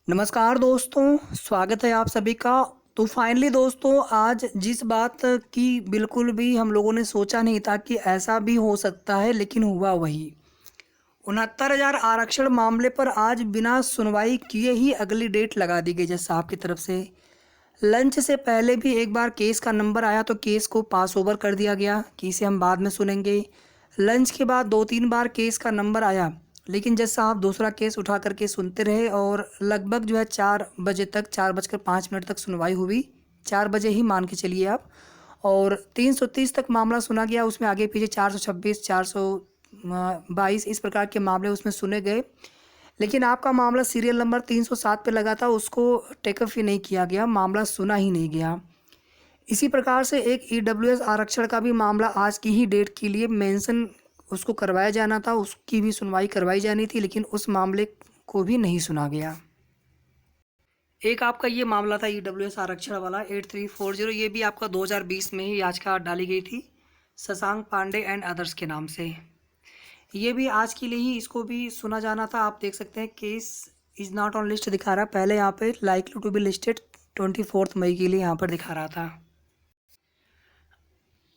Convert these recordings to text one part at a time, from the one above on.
नमस्कार दोस्तों, स्वागत है आप सभी का। तो फाइनली दोस्तों, आज जिस बात की बिल्कुल भी हम लोगों ने सोचा नहीं था कि ऐसा भी हो सकता है, लेकिन हुआ वही। 69,000 आरक्षण मामले पर आज बिना सुनवाई किए ही अगली डेट लगा दी गई जज साहब की तरफ से। लंच से पहले भी एक बार केस का नंबर आया तो केस को पास ओवर कर दिया गया कि इसे हम बाद में सुनेंगे। लंच के बाद 2-3 बार केस का नंबर आया, लेकिन जज साहब दूसरा केस उठा करके सुनते रहे और लगभग जो है 4 बजे तक, 4:05 तक सुनवाई हुई। 4 बजे ही मान के चलिए आप। और 330 तक मामला सुना गया, उसमें आगे पीछे 426, 422 इस प्रकार के मामले उसमें सुने गए। लेकिन आपका मामला सीरियल नंबर 307 पे लगा था, उसको टेकअप ही नहीं किया गया, मामला सुना ही नहीं गया। इसी प्रकार से एक ईडब्ल्यूएस आरक्षण का भी मामला आज की ही डेट के लिए मेंशन उसको करवाया जाना था, उसकी भी सुनवाई करवाई जानी थी, लेकिन उस मामले को भी नहीं सुना गया। एक आपका ये मामला था ईडब्ल्यूएस आरक्षण वाला 8340, ये भी आपका 2020 में ही याचिका डाली गई थी शशांक पांडे एंड अदर्स के नाम से। ये भी आज के लिए ही इसको भी सुना जाना था। आप देख सकते हैं case is not on list दिखा रहा है, पहले यहाँ पे लाइकली टू बी लिस्टेड 24 मई के लिए यहाँ पर दिखा रहा था।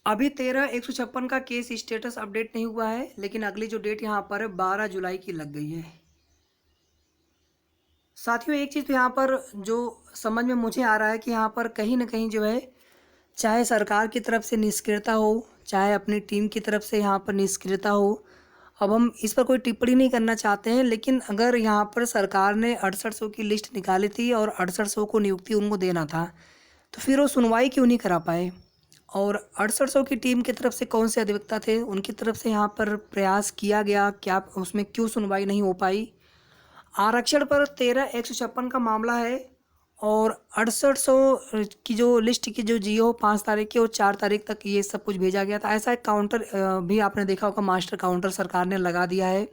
अभी 13/156 का केस स्टेटस अपडेट नहीं हुआ है, लेकिन अगली जो डेट यहाँ पर है 12 जुलाई की लग गई है। साथियों, एक चीज़ तो यहाँ पर जो समझ में मुझे आ रहा है कि यहाँ पर कहीं ना कहीं जो है, चाहे सरकार की तरफ से निष्क्रियता हो, चाहे अपनी टीम की तरफ से यहाँ पर निष्क्रियता हो, अब हम इस पर कोई टिप्पणी नहीं करना चाहते हैं, लेकिन अगर यहाँ पर सरकार ने 6800 की लिस्ट निकाली थी और 6800 को नियुक्ति उनको देना था, तो फिर वो सुनवाई क्यों नहीं करा पाए? और 6800 की टीम की तरफ से कौन से अधिवक्ता थे, उनकी तरफ से यहाँ पर प्रयास किया गया क्या, उसमें क्यों सुनवाई नहीं हो पाई? आरक्षण पर 13/156 का मामला है और 6800 की जो लिस्ट की जो जीओ 5 तारीख की और 4 तारीख तक ये सब कुछ भेजा गया था। ऐसा एक काउंटर भी आपने देखा होगा, मास्टर काउंटर सरकार ने लगा दिया है।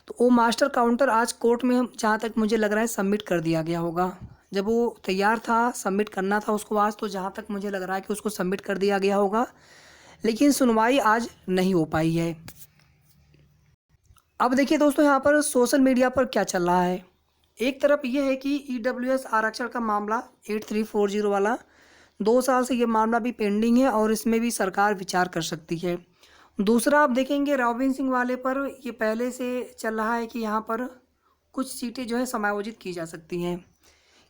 तो वो मास्टर काउंटर आज कोर्ट में जहाँ तक मुझे लग रहा है सबमिट कर दिया गया होगा। जब वो तैयार था, सबमिट करना था उसको आज, तो जहाँ तक मुझे लग रहा है कि उसको सबमिट कर दिया गया होगा, लेकिन सुनवाई आज नहीं हो पाई है। अब देखिए दोस्तों, यहाँ पर सोशल मीडिया पर क्या चल रहा है। एक तरफ ये है कि ईडब्ल्यूएस आरक्षण का मामला 8340 वाला 2 साल से ये मामला भी पेंडिंग है और इसमें भी सरकार विचार कर सकती है। दूसरा आप देखेंगे रॉबिन सिंह वाले पर ये पहले से चल रहा है कि यहाँ पर कुछ सीटें जो है समायोजित की जा सकती हैं,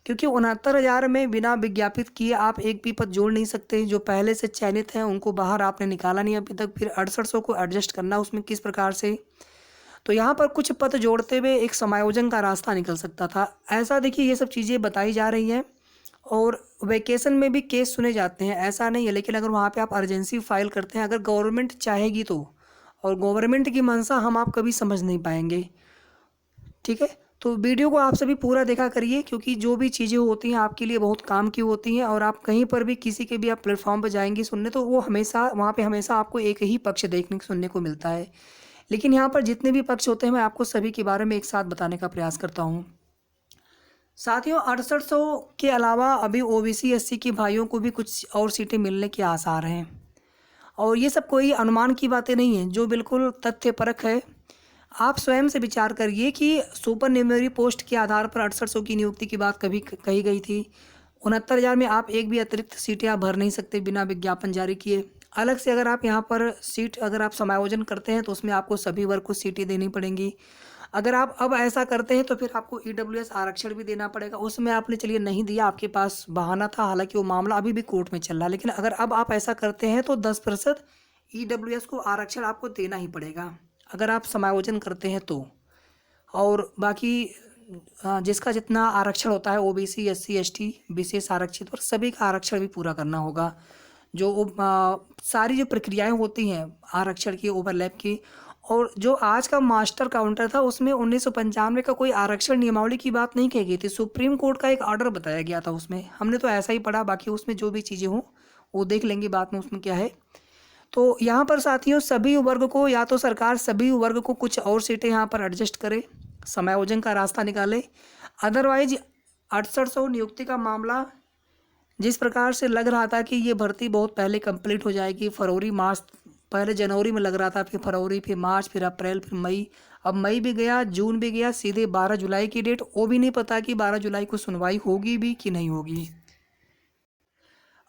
क्योंकि 69,000 में बिना विज्ञापित किए आप एक भी पद जोड़ नहीं सकते। जो पहले से चयनित हैं उनको बाहर आपने निकाला नहीं अभी तक, फिर 6800 को एडजस्ट करना उसमें किस प्रकार से, तो यहाँ पर कुछ पद जोड़ते हुए एक समायोजन का रास्ता निकल सकता था। ऐसा देखिए, ये सब चीज़ें बताई जा रही हैं और वैकेशन में भी केस सुने जाते हैं, ऐसा नहीं है। लेकिन अगर वहाँ पे आप अर्जेंसी फाइल करते हैं, अगर गवर्नमेंट चाहेगी तो, और गवर्नमेंट की मंशा हम आप कभी समझ नहीं पाएंगे। ठीक है, तो वीडियो को आप सभी पूरा देखा करिए, क्योंकि जो भी चीज़ें होती हैं आपके लिए बहुत काम की होती हैं। और आप कहीं पर भी किसी के भी आप प्लेटफॉर्म पर जाएंगे सुनने, तो वो हमेशा वहाँ पे हमेशा आपको एक ही पक्ष देखने सुनने को मिलता है। लेकिन यहाँ पर जितने भी पक्ष होते हैं, मैं आपको सभी के बारे में एक साथ बताने का प्रयास करता हूँ। साथियों, 6800 के अलावा अभी ओबीसी एससी के भाइयों को भी कुछ और सीटें मिलने के आसार हैं, और ये सब कोई अनुमान की बातें नहीं हैं, जो बिल्कुल तथ्यपरक है। आप स्वयं से विचार करिए कि सुपर न्यूमरी पोस्ट के आधार पर 6800 की नियुक्ति की बात कभी कही गई थी। 69,000 में आप एक भी अतिरिक्त सीटें आप भर नहीं सकते बिना विज्ञापन जारी किए। अलग से अगर आप यहाँ पर सीट अगर आप समायोजन करते हैं तो उसमें आपको सभी वर्ग को सीटें देनी पड़ेंगी। अगर आप अब ऐसा करते हैं तो फिर आपको ईडब्ल्यूएस आरक्षण भी देना पड़ेगा। उसमें आपने चलिए नहीं दिया, आपके पास बहाना था, हालांकि वो मामला अभी भी कोर्ट में चल रहा है। लेकिन अगर अब आप ऐसा करते हैं तो 10% ईडब्ल्यूएस को आरक्षण आपको देना ही पड़ेगा, अगर आप समायोजन करते हैं तो। और बाकी जिसका जितना आरक्षण होता है ओबीसी एससी एसटी विशेष आरक्षित और सभी का आरक्षण भी पूरा करना होगा। जो सारी जो प्रक्रियाएं होती हैं आरक्षण की, ओवरलैप की, और जो आज का मास्टर काउंटर था उसमें 1995 का कोई आरक्षण नियमावली की बात नहीं कही गई थी। सुप्रीम कोर्ट का एक ऑर्डर बताया गया था उसमें, हमने तो ऐसा ही पढ़ा, बाकी उसमें जो भी चीज़ें हों वो देख लेंगे बाद में उसमें क्या है। तो यहाँ पर साथियों, सभी वर्ग को, या तो सरकार सभी वर्ग को कुछ और सीटें यहाँ पर एडजस्ट करे, समायोजन का रास्ता निकाले। अदरवाइज 6800 नियुक्ति का मामला जिस प्रकार से लग रहा था कि ये भर्ती बहुत पहले कंप्लीट हो जाएगी, फरवरी मार्च पहले जनवरी में लग रहा था, फिर फरवरी, फिर मार्च, फिर अप्रैल, फिर मई। अब मई भी गया, जून भी गया, सीधे 12 जुलाई की डेट। वो भी नहीं पता कि 12 जुलाई को सुनवाई होगी भी कि नहीं होगी।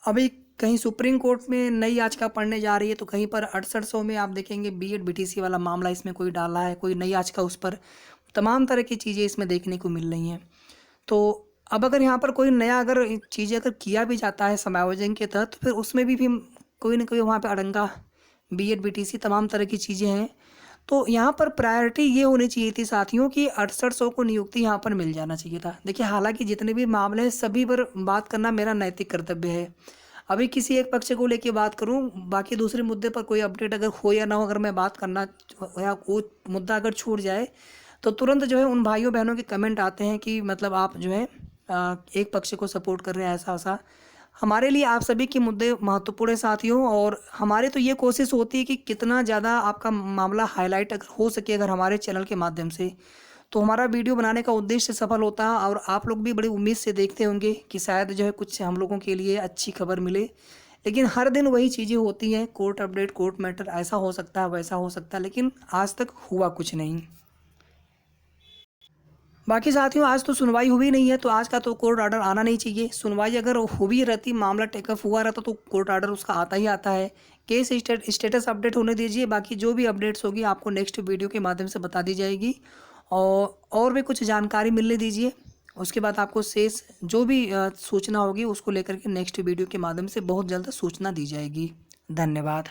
अभी कहीं सुप्रीम कोर्ट में नई याचिका पढ़ने जा रही है, तो कहीं पर 6800 में आप देखेंगे बीएड बीटीसी वाला मामला इसमें कोई डाला है, कोई नई याचिका उस पर। तमाम तरह की चीज़ें इसमें देखने को मिल रही हैं। तो अब अगर यहाँ पर कोई नया अगर चीज़ें अगर किया भी जाता है समायोजन के तहत, तो फिर उसमें भी कोई ना कोई वहाँ पे अड़ंगा, बीएड बीटीसी तमाम तरह की चीज़ें हैं। तो यहाँ पर प्रायोरिटी ये होनी चाहिए थी साथियों कि 6800 को नियुक्ति यहाँ पर मिल जाना चाहिए था। देखिए, हालांकि जितने भी मामले हैं सभी पर बात करना मेरा नैतिक कर्तव्य है। अभी किसी एक पक्ष को लेके बात करूं, बाकी दूसरे मुद्दे पर कोई अपडेट अगर हो या ना हो, अगर मैं बात करना या वो मुद्दा अगर छूट जाए, तो तुरंत जो है उन भाइयों बहनों के कमेंट आते हैं कि मतलब आप जो है एक पक्ष को सपोर्ट कर रहे हैं, ऐसा वैसा। हमारे लिए आप सभी के मुद्दे महत्वपूर्ण है साथियों, और हमारी तो ये कोशिश होती है कि कितना ज़्यादा आपका मामला हाईलाइट अगर हो सके अगर हमारे चैनल के माध्यम से, तो हमारा वीडियो बनाने का उद्देश्य सफल होता है। और आप लोग भी बड़ी उम्मीद से देखते होंगे कि शायद जो है कुछ हम लोगों के लिए अच्छी खबर मिले, लेकिन हर दिन वही चीज़ें होती हैं, कोर्ट अपडेट, कोर्ट मैटर, ऐसा हो सकता है, वैसा हो सकता है, लेकिन आज तक हुआ कुछ नहीं। बाकी साथियों, आज तो सुनवाई हुई नहीं है, तो आज का तो कोर्ट ऑर्डर आना नहीं चाहिए। सुनवाई अगर हुई रहती, मामला टेकअप हुआ रहता, तो कोर्ट ऑर्डर उसका आता ही आता है। केस स्टेटस अपडेट होने दीजिए, बाकी जो भी अपडेट्स होगी आपको नेक्स्ट वीडियो के माध्यम से बता दी जाएगी। और भी कुछ जानकारी मिलने दीजिए, उसके बाद आपको शेष जो भी सूचना होगी उसको लेकर के नेक्स्ट वीडियो के माध्यम से बहुत जल्द सूचना दी जाएगी। धन्यवाद।